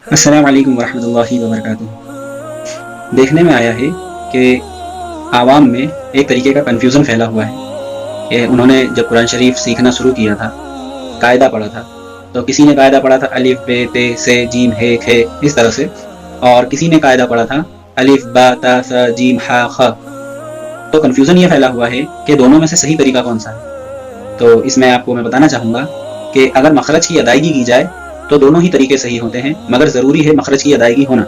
السلام علیکم ورحمۃ اللہ وبرکاتہ۔ دیکھنے میں آیا ہے کہ عوام میں ایک طریقے کا کنفیوژن پھیلا ہوا ہے کہ انہوں نے جب قرآن شریف سیکھنا شروع کیا تھا، قاعدہ پڑھا تھا، تو کسی نے قاعدہ پڑھا تھا الف ب ت س ج ہ کھ اس طرح سے، اور کسی نے قاعدہ پڑھا تھا الف با تا ث ج ح خ۔ تو کنفیوژن یہ پھیلا ہوا ہے کہ دونوں میں سے صحیح طریقہ کون سا ہے۔ تو اس میں آپ کو میں بتانا چاہوں گا کہ اگر مخرج کی ادائیگی کی جائے تو دونوں ہی طریقے صحیح ہوتے ہیں، مگر ضروری ہے مخرج کی ادائیگی ہونا۔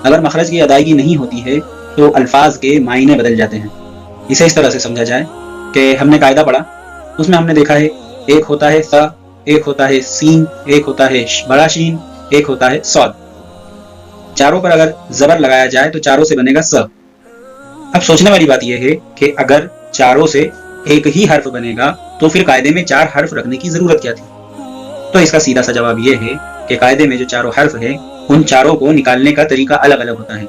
اگر مخرج کی ادائیگی نہیں ہوتی ہے تو الفاظ کے معنی بدل جاتے ہیں۔ اسے اس طرح سے سمجھا جائے کہ ہم نے قاعدہ پڑھا، اس میں ہم نے دیکھا ہے ایک ہوتا ہے ث، ایک ہوتا ہے سین، ایک ہوتا ہے بڑا شین، ایک ہوتا ہے صاد۔ چاروں پر اگر زبر لگایا جائے تو چاروں سے بنے گا س۔ اب سوچنے والی بات یہ ہے کہ اگر چاروں سے ایک ہی حرف بنے گا تو پھر قاعدے میں 4 حرف رکھنے کی ضرورت کیا تھی؟ تو اس کا سیدھا سا جواب یہ ہے کہ قاعدے میں جو چاروں حرف ہیں ان چاروں کو نکالنے کا طریقہ الگ الگ ہوتا ہے۔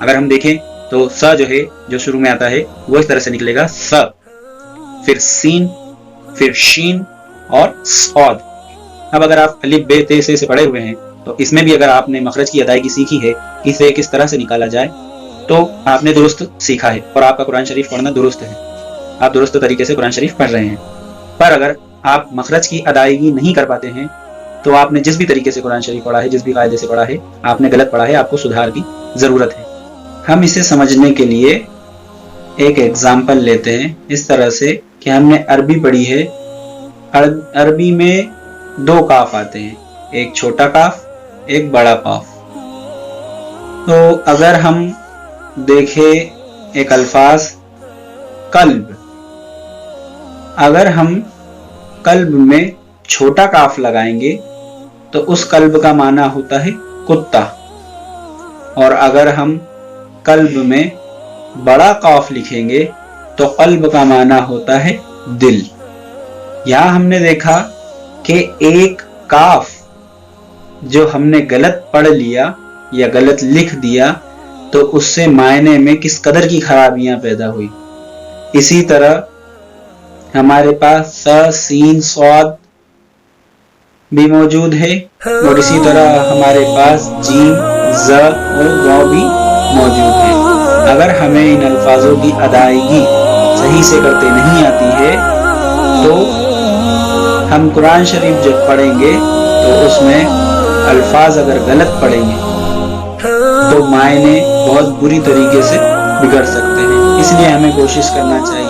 اگر ہم دیکھیں تو س جو ہے، جو شروع میں آتا ہے، وہ اس طرح سے نکلے گا س، پھر سین، پھر شین اور صاد۔ اب اگر آپ الف ب ت س سے پڑھے ہوئے ہیں تو اس میں بھی اگر آپ نے مخرج کی ادائیگی سیکھی ہے کہ اسے کس طرح سے نکالا جائے تو آپ نے درست سیکھا ہے اور آپ کا قرآن شریف پڑھنا درست ہے، آپ درست طریقے سے قرآن شریف پڑھ رہے ہیں۔ پر اگر آپ مخرج کی ادائیگی نہیں کر پاتے ہیں تو آپ نے جس بھی طریقے سے قرآن شریف پڑھا ہے، جس بھی قاعدے سے پڑھا ہے، آپ نے غلط پڑھا ہے، آپ کو سدھار کی ضرورت ہے۔ ہم اسے سمجھنے کے لیے ایک ایگزامپل لیتے ہیں، اس طرح سے کہ ہم نے عربی پڑھی ہے، عربی میں 2 کاف آتے ہیں، ایک چھوٹا کاف، ایک بڑا کاف۔ تو اگر ہم دیکھیں ایک الفاظ قلب، اگر ہم قلب میں چھوٹا کاف لگائیں گے تو اس قلب کا معنی ہوتا ہے کتا، اور اگر ہم قلب میں بڑا قاف لکھیں گے تو قلب کا معنی ہوتا ہے دل۔ یہاں ہم نے دیکھا کہ ایک کاف جو ہم نے غلط پڑھ لیا یا غلط لکھ دیا تو اس سے معنی میں کس قدر کی خرابیاں پیدا ہوئی۔ اسی طرح ہمارے پاس س، سین، صاد بھی موجود ہے، اور اسی طرح ہمارے پاس جیم، ز اور واو بھی موجود ہے۔ اگر ہمیں ان الفاظوں کی ادائیگی صحیح سے کرتے نہیں آتی ہے تو ہم قرآن شریف جب پڑھیں گے تو اس میں الفاظ اگر غلط پڑھیں گے تو معنی بہت بری طریقے سے بگڑ سکتے ہیں۔ اس لیے ہمیں کوشش کرنا چاہیے